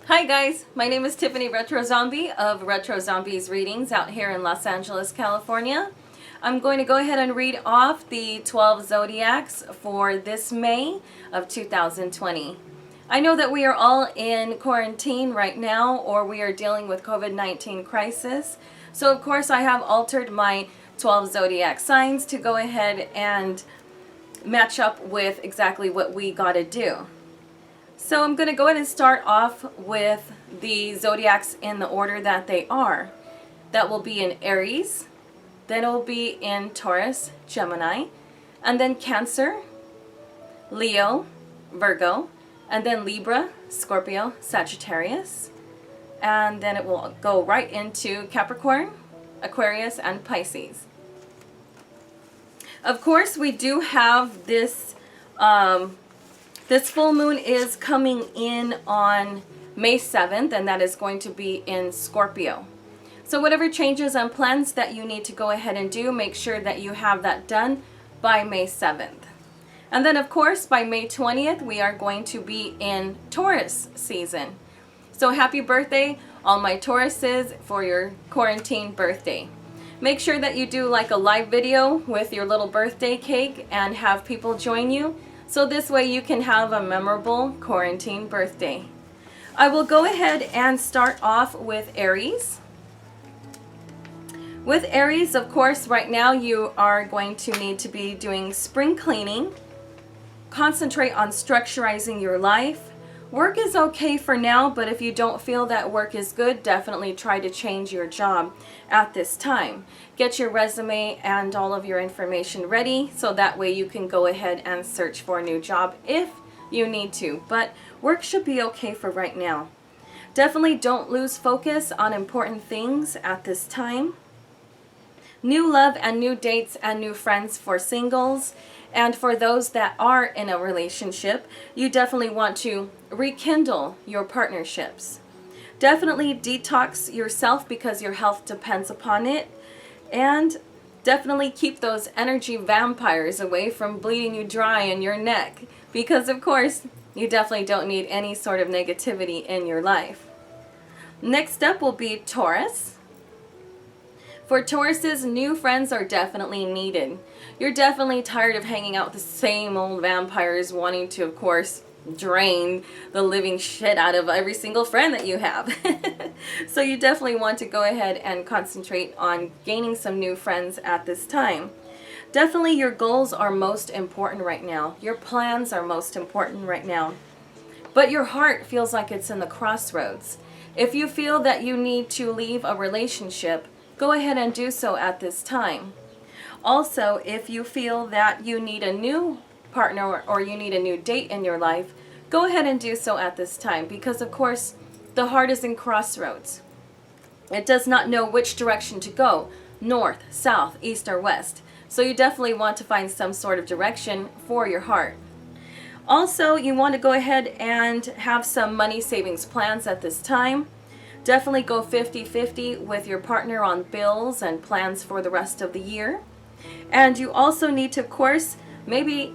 Hi guys, my name is Tiffany Retro Zombie of Retro Zombies Readings out here in Los Angeles, California. I'm going to go ahead and read off the 12 zodiacs for this May of 2020. I know that we are all in quarantine right now, or we are dealing with COVID-19 crisis. So of course I have altered my 12 zodiac signs to go ahead and match up with exactly what we gotta do. So I'm going to go ahead and start off with the zodiacs in the order that they are. That will be in Aries, then it will be in Taurus, Gemini, and then Cancer, Leo, Virgo, and then Libra, Scorpio, Sagittarius, and then it will go right into Capricorn, Aquarius, and Pisces. Of course, we do have this full moon is coming in on May 7th, and that is going to be in Scorpio. So whatever changes and plans that you need to go ahead and do, make sure that you have that done by May 7th. And then of course by May 20th, we are going to be in Taurus season. So happy birthday, all my Tauruses, for your quarantine birthday. Make sure that you do like a live video with your little birthday cake and have people join you. So this way you can have a memorable quarantine birthday. I will go ahead and start off with Aries. With Aries, of course, right now you are going to need to be doing spring cleaning. Concentrate on structurizing your life. Work is okay for now, but if you don't feel that work is good, definitely try to change your job at this time. Get your resume and all of your information ready so that way you can go ahead and search for a new job if you need to. But work should be okay for right now. Definitely don't lose focus on important things at this time. New love and new dates and new friends for singles. And for those that are in a relationship, you definitely want to rekindle your partnerships. Definitely detox yourself because your health depends upon it. And definitely keep those energy vampires away from bleeding you dry in your neck. Because of course, you definitely don't need any sort of negativity in your life. Next up will be Taurus. For Tauruses, new friends are definitely needed. You're definitely tired of hanging out with the same old vampires wanting to, of course, drain the living shit out of every single friend that you have. So you definitely want to go ahead and concentrate on gaining some new friends at this time. Definitely your goals are most important right now. Your plans are most important right now. But your heart feels like it's in the crossroads. If you feel that you need to leave a relationship, go ahead and do so at this time. Also, if you feel that you need a new partner or you need a new date in your life, go ahead and do so at this time because of course the heart is in crossroads. It does not know which direction to go, north, south, east, or west. So you definitely want to find some sort of direction for your heart. Also, you want to go ahead and have some money savings plans at this time. Definitely go 50-50 with your partner on bills and plans for the rest of the year. And you also need to, of course, maybe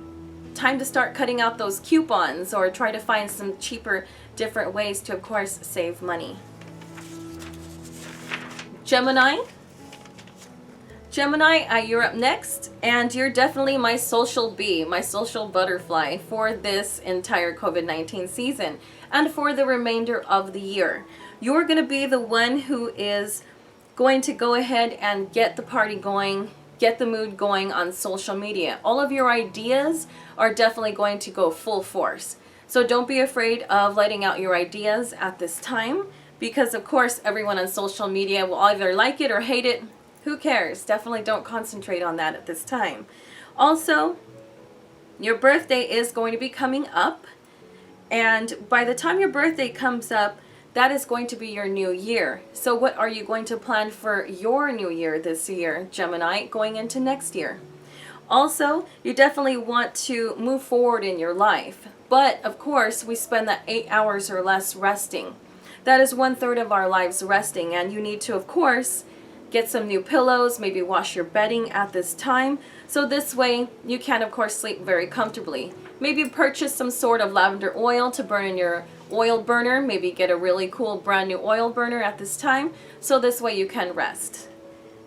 time to start cutting out those coupons or try to find some cheaper, different ways to, of course, save money. Gemini. Gemini, you're up next, and you're definitely my social bee, my social butterfly for this entire COVID-19 season and for the remainder of the year. You're going to be the one who is going to go ahead and get the party going, get the mood going on social media. All of your ideas are definitely going to go full force. So don't be afraid of letting out your ideas at this time because of course everyone on social media will either like it or hate it. Who cares? Definitely don't concentrate on that at this time. Also, your birthday is going to be coming up, and by the time your birthday comes up, that is going to be your new year. So what are you going to plan for your new year this year, Gemini, going into next year? Also, you definitely want to move forward in your life. But of course, we spend that 8 hours or less resting. That is 1/3 of our lives resting, and you need to, of course, get some new pillows, maybe wash your bedding at this time. So this way you can, of course, sleep very comfortably. Maybe purchase some sort of lavender oil to burn in your oil burner, maybe get a really cool brand new oil burner at this time, so this way you can rest.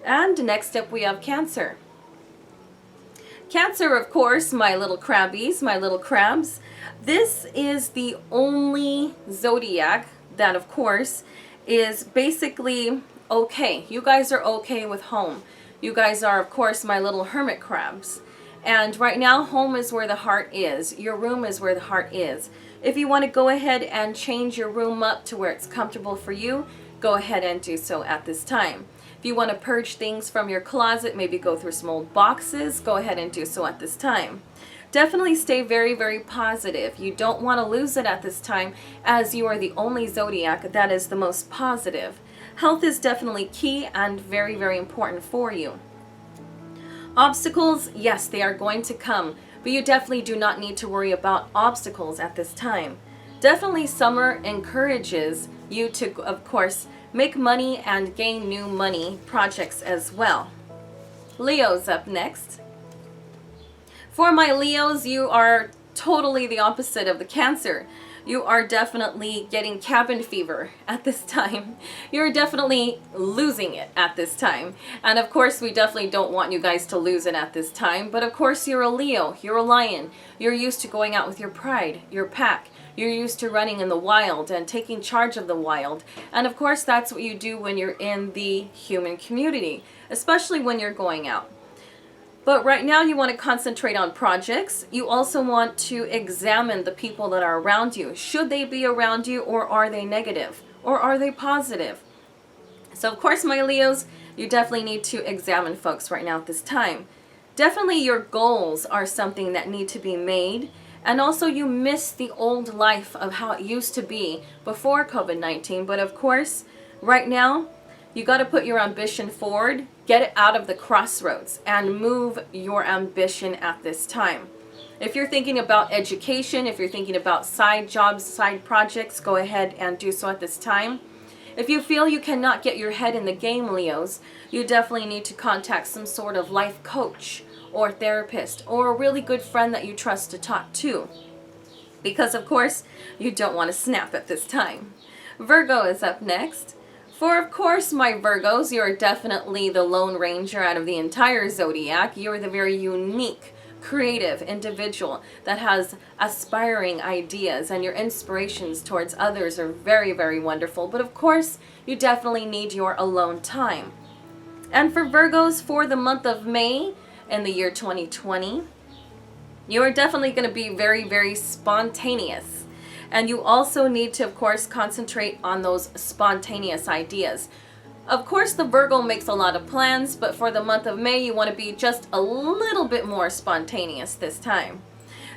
And next up we have Cancer. Cancer, of course, my little crabbies, my little crabs. This is the only zodiac that, of course, is basically okay. You guys are okay with home. You guys are, of course, my little hermit crabs. And right now, home is where the heart is. Your room is where the heart is. If you want to go ahead and change your room up to where it's comfortable for you, go ahead and do so at this time. If you want to purge things from your closet, maybe go through some old boxes, go ahead and do so at this time. Definitely stay very, very positive. You don't want to lose it at this time, as you are the only zodiac that is the most positive. Health is definitely key and very, very important for you. Obstacles, yes, they are going to come, but you definitely do not need to worry about obstacles at this time. Definitely summer encourages you to, of course, make money and gain new money projects as well. Leo's up next. For my Leos, you are totally the opposite of the Cancer. You are definitely getting cabin fever at this time. You're definitely losing it at this time. And of course, we definitely don't want you guys to lose it at this time. But of course, you're a Leo, you're a lion. You're used to going out with your pride, your pack. You're used to running in the wild and taking charge of the wild. And of course, that's what you do when you're in the human community, especially when you're going out. But right now you want to concentrate on projects. You also want to examine the people that are around you. Should they be around you, or are they negative? Or are they positive? So of course, my Leos, you definitely need to examine folks right now at this time. Definitely your goals are something that need to be made. And also you miss the old life of how it used to be before COVID-19. But of course, right now, you got to put your ambition forward, get it out of the crossroads, and move your ambition at this time. If you're thinking about education, if you're thinking about side jobs, side projects, go ahead and do so at this time. If you feel you cannot get your head in the game, Leos, you definitely need to contact some sort of life coach or therapist or a really good friend that you trust to talk to. Because of course, you don't want to snap at this time. Virgo is up next. For of course, my Virgos, you're definitely the Lone Ranger out of the entire zodiac. You're the very unique, creative individual that has aspiring ideas, and your inspirations towards others are very, very wonderful. But of course, you definitely need your alone time. And for Virgos, for the month of May in the year 2020, you are definitely going to be very, very spontaneous. And you also need to, of course, concentrate on those spontaneous ideas. Of course, the Virgo makes a lot of plans, but for the month of May, you want to be just a little bit more spontaneous this time.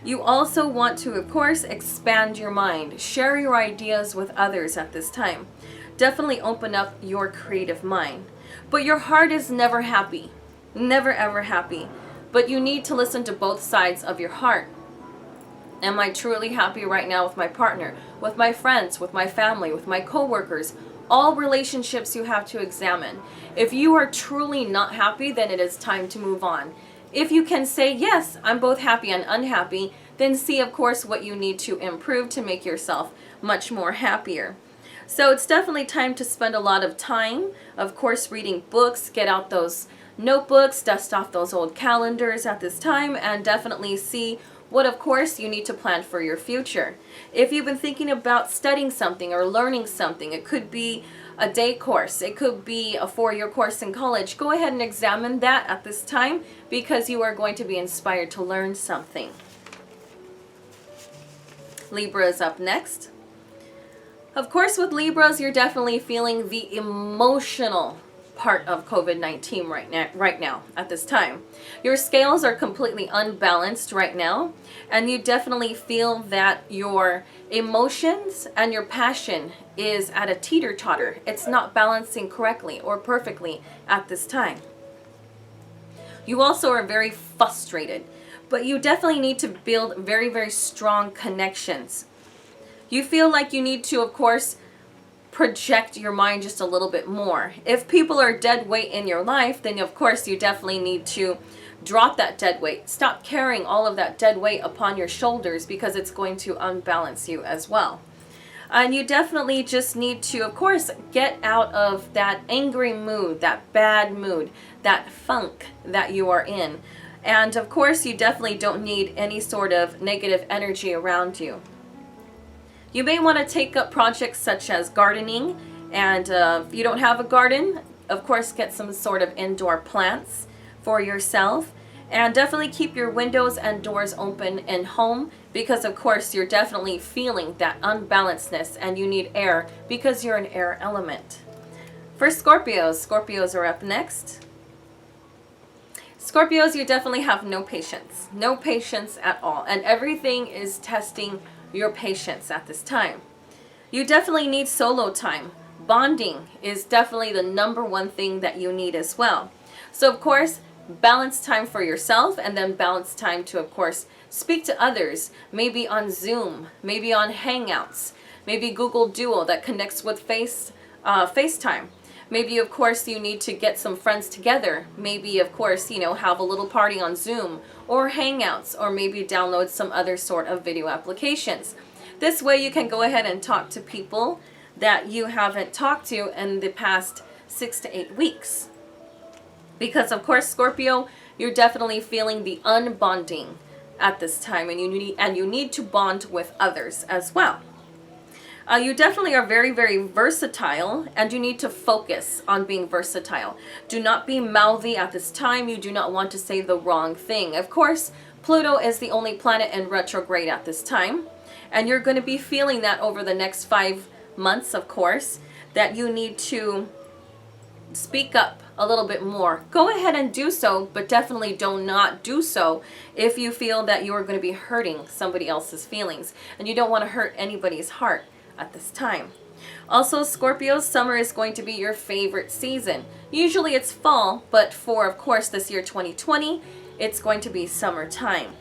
You also want to, of course, expand your mind. Share your ideas with others at this time. Definitely open up your creative mind. But your heart is never happy. Never, ever happy. But you need to listen to both sides of your heart. Am I truly happy right now with my partner, with my friends, with my family, with my coworkers? All relationships you have to examine. If you are truly not happy, then it is time to move on. If you can say, yes, I'm both happy and unhappy, then see, of course, what you need to improve to make yourself much more happier. So it's definitely time to spend a lot of time, of course, reading books, get out those notebooks, dust off those old calendars at this time, and definitely see what, of course, you need to plan for your future. If you've been thinking about studying something or learning something, it could be a day course, it could be a 4-year course in college, go ahead and examine that at this time, because you are going to be inspired to learn something. Libra is up next. Of course, with Libras, you're definitely feeling the emotional part of COVID-19 right now at this time. Your scales are completely unbalanced right now, and you definitely feel that your emotions and your passion is at a teeter-totter. It's not balancing correctly or perfectly at this time. You also are very frustrated, but you definitely need to build very, very strong connections. You feel like you need to, of course, project your mind just a little bit more. If people are dead weight in your life, then of course you definitely need to drop that dead weight. Stop carrying all of that dead weight upon your shoulders, because it's going to unbalance you as well. And you definitely just need to, of course, get out of that angry mood, that bad mood, that funk that you are in. And of course, you definitely don't need any sort of negative energy around you. You may want to take up projects such as gardening, and if you don't have a garden, of course, get some sort of indoor plants for yourself. And definitely keep your windows and doors open in home, because of course you're definitely feeling that unbalancedness and you need air because you're an air element. For Scorpios, Scorpios are up next. Scorpios, you definitely have no patience. No patience at all. And everything is testing your patience at this time. You definitely need solo time. Bonding is definitely the #1 thing that you need as well. So of course, balance time for yourself, and then balance time to, of course, speak to others, maybe on Zoom, maybe on Hangouts, maybe Google Duo that connects with FaceTime. Maybe, of course, you need to get some friends together. Maybe, of course, you know, have a little party on Zoom or Hangouts, or maybe download some other sort of video applications. This way you can go ahead and talk to people that you haven't talked to in the past 6 to 8 weeks. Because of course, Scorpio, you're definitely feeling the unbonding at this time, and you need to bond with others as well. You definitely are very, very versatile, and you need to focus on being versatile. Do not be mouthy at this time. You do not want to say the wrong thing. Of course, Pluto is the only planet in retrograde at this time, and you're going to be feeling that over the next 5 months, of course, that you need to speak up a little bit more. Go ahead and do so, but definitely do not do so if you feel that you are going to be hurting somebody else's feelings, and you don't want to hurt anybody's heart at this time. Also, Scorpio, summer is going to be your favorite season. Usually it's fall, but for, of course, this year 2020, it's going to be summertime.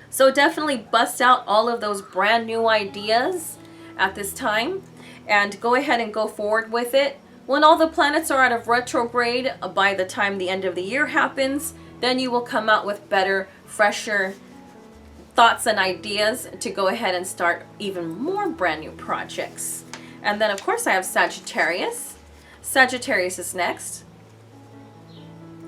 So definitely bust out all of those brand new ideas at this time, and go ahead and go forward with it. When all the planets are out of retrograde, by the time the end of the year happens, then you will come out with better, fresher thoughts and ideas to go ahead and start even more brand new projects. And then of course I have Sagittarius. Sagittarius is next.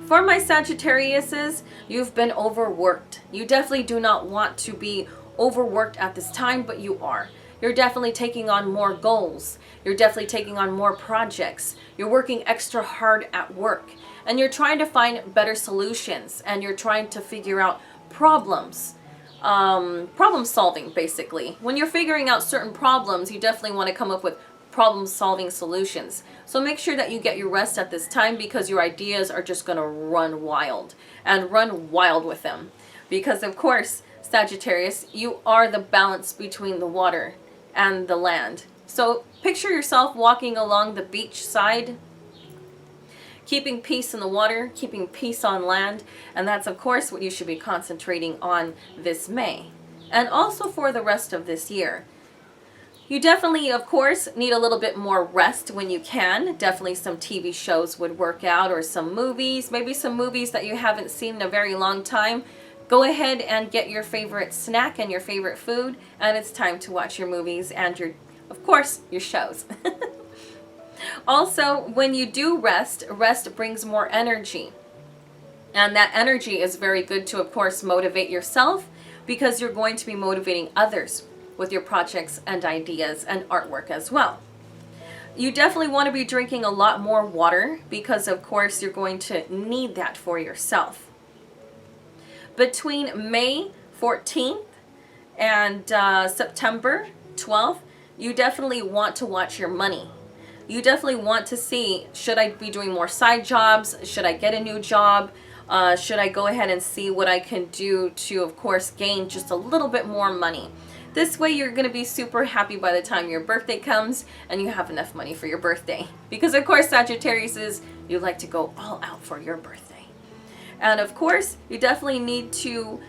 For my Sagittariuses, you've been overworked. You definitely do not want to be overworked at this time, but you are. You're definitely taking on more goals. You're definitely taking on more projects. You're working extra hard at work, and you're trying to find better solutions, and you're trying to figure out problems. Problem solving, basically. When you're figuring out certain problems, you definitely want to come up with problem solving solutions. So make sure that you get your rest at this time, because your ideas are just going to run wild, and run wild with them. Because of course, Sagittarius, you are the balance between the water and the land. So picture yourself walking along the beach side, keeping peace in the water, keeping peace on land, and that's of course what you should be concentrating on this May, and also for the rest of this year. You definitely, of course, need a little bit more rest when you can. Definitely some TV shows would work out, or some movies, maybe some movies that you haven't seen in a very long time. Go ahead and get your favorite snack and your favorite food, and it's time to watch your movies and of course, your shows. Also, when you do rest brings more energy. And that energy is very good to, of course, motivate yourself, because you're going to be motivating others with your projects and ideas and artwork as well. You definitely want to be drinking a lot more water, because, of course, you're going to need that for yourself. Between May 14th and September 12th, you definitely want to watch your money. You definitely want to see, should I be doing more side jobs? Should I get a new job? Should I go ahead and see what I can do to, of course, gain just a little bit more money? This way you're going to be super happy by the time your birthday comes, and you have enough money for your birthday. Because, of course, Sagittarius, you like to go all out for your birthday. And of course, you definitely need to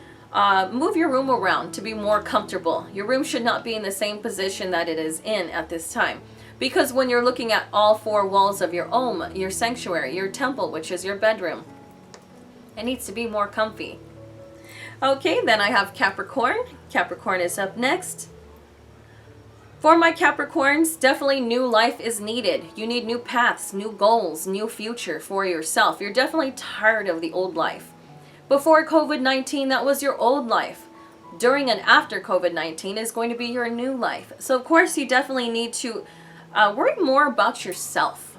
move your room around to be more comfortable. Your room should not be in the same position that it is in at this time. Because when you're looking at all 4 walls of your home, your sanctuary, your temple, which is your bedroom, it needs to be more comfy. Okay, then I have Capricorn. Capricorn is up next. For my Capricorns, definitely new life is needed. You need new paths, new goals, new future for yourself. You're definitely tired of the old life. Before COVID-19, that was your old life. During and after COVID-19 is going to be your new life. So of course you definitely need to worry more about yourself.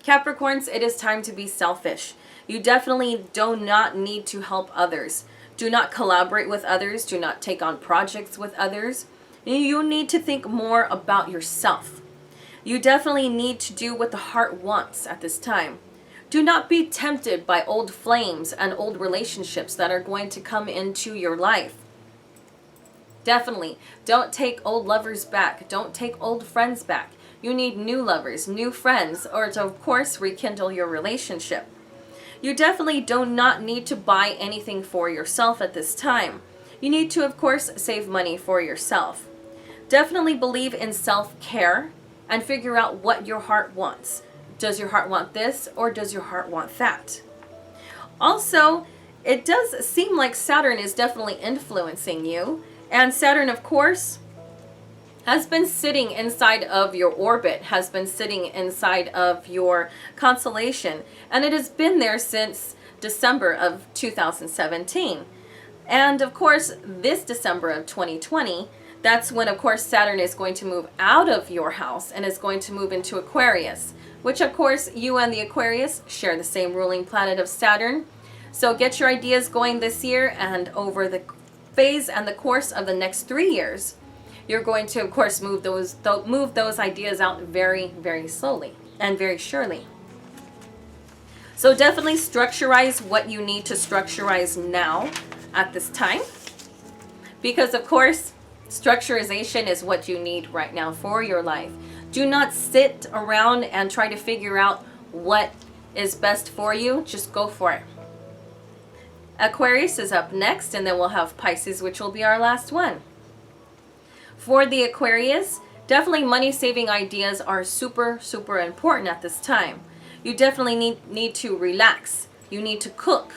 Capricorns, it is time to be selfish. You definitely do not need to help others. Do not collaborate with others. Do not take on projects with others. You need to think more about yourself. You definitely need to do what the heart wants at this time. Do not be tempted by old flames and old relationships that are going to come into your life. Definitely don't take old lovers back. Don't take old friends back. You need new lovers, new friends, or to, of course, rekindle your relationship. You definitely do not need to buy anything for yourself at this time. You need to, of course, save money for yourself. Definitely believe in self-care and figure out what your heart wants. Does your heart want this or does your heart want that? Also, it does seem like Saturn is definitely influencing you. And Saturn, of course, has been sitting inside of your orbit, has been sitting inside of your constellation. And it has been there since December of 2017. And of course, this December of 2020, that's when, of course, Saturn is going to move out of your house and is going to move into Aquarius, which, of course, you and the Aquarius share the same ruling planet of Saturn. So get your ideas going this year, and over the phase and the course of the next 3 years, you're going to, of course, move those ideas out very, very slowly and very surely. So definitely structurize what you need to structurize now at this time, because, of course, structurization is what you need right now for your life. Do not sit around and try to figure out what is best for you. Just go for it. Aquarius is up next, and then we'll have Pisces, which will be our last one. For the Aquarius, definitely money-saving ideas are super, super important at this time. You definitely need to relax. You need to cook.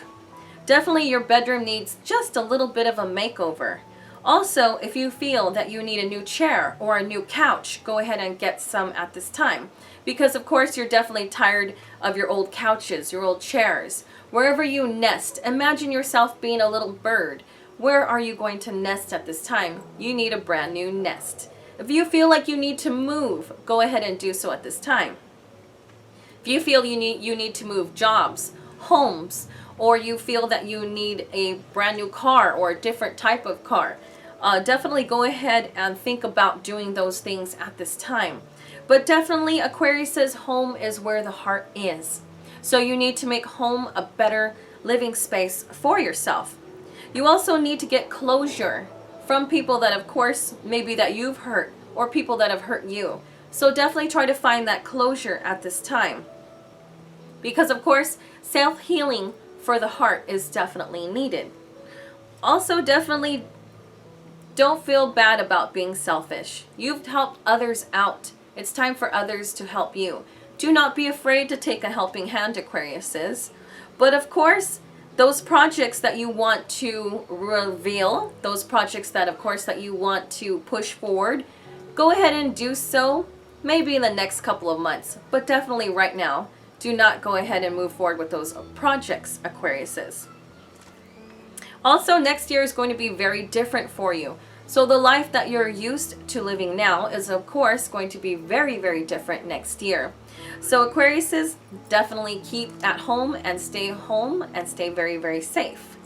Definitely your bedroom needs just a little bit of a makeover. Also, if you feel that you need a new chair or a new couch, go ahead and get some at this time. Because, of course, you're definitely tired of your old couches, your old chairs. Wherever you nest, imagine yourself being a little bird. Where are you going to nest at this time? You need a brand new nest. If you feel like you need to move, go ahead and do so at this time. If you feel you need to move jobs, homes, or you feel that you need a brand new car or a different type of car, definitely go ahead and think about doing those things at this time. But definitely Aquarius says home is where the heart is. So you need to make home a better living space for yourself. You also need to get closure from people that, of course, maybe that you've hurt, or people that have hurt you. So definitely try to find that closure at this time. Because, of course, self-healing for the heart is definitely needed. Also, definitely don't feel bad about being selfish. You've helped others out. It's time for others to help you. Do not be afraid to take a helping hand, Aquariuses. But of course, those projects that you want to reveal, those projects that, of course, that you want to push forward, go ahead and do so maybe in the next couple of months. But definitely right now, do not go ahead and move forward with those projects, Aquariuses. Also, next year is going to be very different for you. So the life that you're used to living now is, of course, going to be very, very different next year. So Aquariuses, definitely keep at home and stay very, very safe.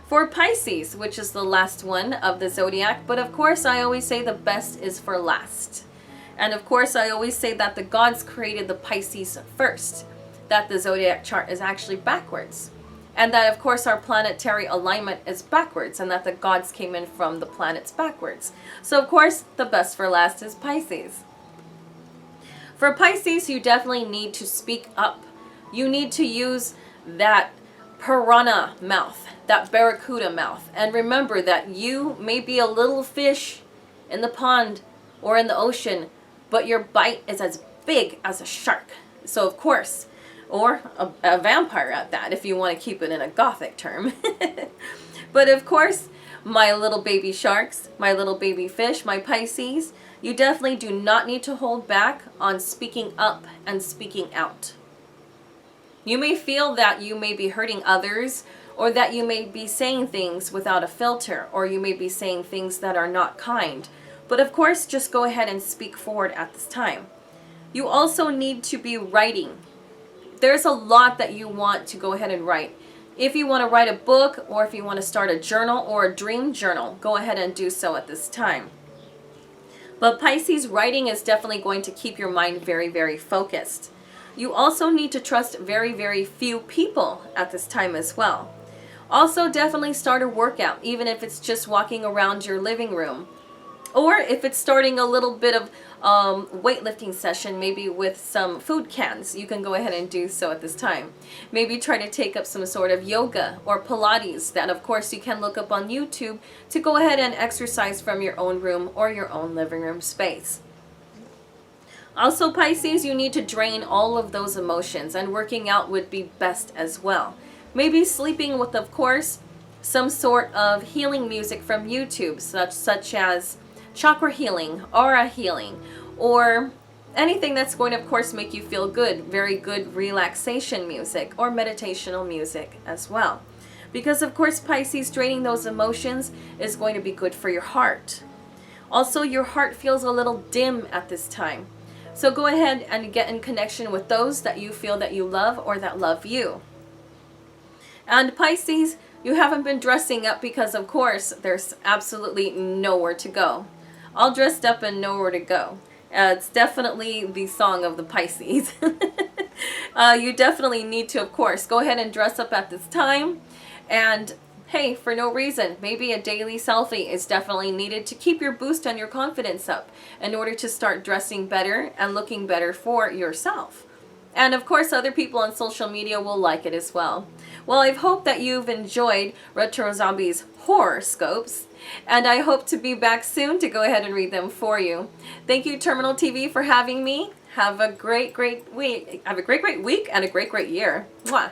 For Pisces, which is the last one of the zodiac, but of course I always say the best is for last. And of course I always say that the gods created the Pisces first, that the zodiac chart is actually backwards. And that, of course, our planetary alignment is backwards, and that the gods came in from the planets backwards. So, of course, the best for last is Pisces. For Pisces, you definitely need to speak up. You need to use that piranha mouth, that barracuda mouth. And remember that you may be a little fish in the pond or in the ocean, but your bite is as big as a shark. So, of course, or a vampire at that, if you want to keep it in a gothic term. But of course, My little baby sharks, my little baby fish, my Pisces, you definitely do not need to hold back on speaking up and speaking out. You may feel that you may be hurting others, or that you may be saying things without a filter, or you may be saying things that are not kind. But of course, just go ahead and speak forward at this time. You also need to be writing. There's a lot that you want to go ahead and write. If you want to write a book, or if you want to start a journal or a dream journal, go ahead and do so at this time. But Pisces, writing is definitely going to keep your mind very, very focused. You also need to trust very, very few people at this time as well. Also, definitely start a workout, even if it's just walking around your living room. Or if it's starting a little bit of weightlifting session, maybe with some food cans, you can go ahead and do so at this time. Maybe try to take up some sort of yoga or Pilates that of course you can look up on YouTube to go ahead and exercise from your own room or your own living room space. Also, Pisces, you need to drain all of those emotions, and working out would be best as well. Maybe sleeping with, of course, some sort of healing music from YouTube, such as chakra healing, aura healing, or anything that's going to, of course, make you feel good. Very good relaxation music or meditational music as well. Because, of course, Pisces, draining those emotions is going to be good for your heart. Also, your heart feels a little dim at this time. So go ahead and get in connection with those that you feel that you love or that love you. And Pisces, you haven't been dressing up because, of course, there's absolutely nowhere to go. All dressed up and nowhere to go. It's definitely the song of the Pisces. You definitely need to, of course, go ahead and dress up at this time. And hey, for no reason, maybe a daily selfie is definitely needed to keep your boost and your confidence up in order to start dressing better and looking better for yourself. And of course, other people on social media will like it as well. Well, I hope that you've enjoyed Retro Zombie's horoscopes, and I hope to be back soon to go ahead and read them for you. Thank you, Terminal TV, for having me. Have a great, great week. Have a great, great week and a great, great year. Mwah.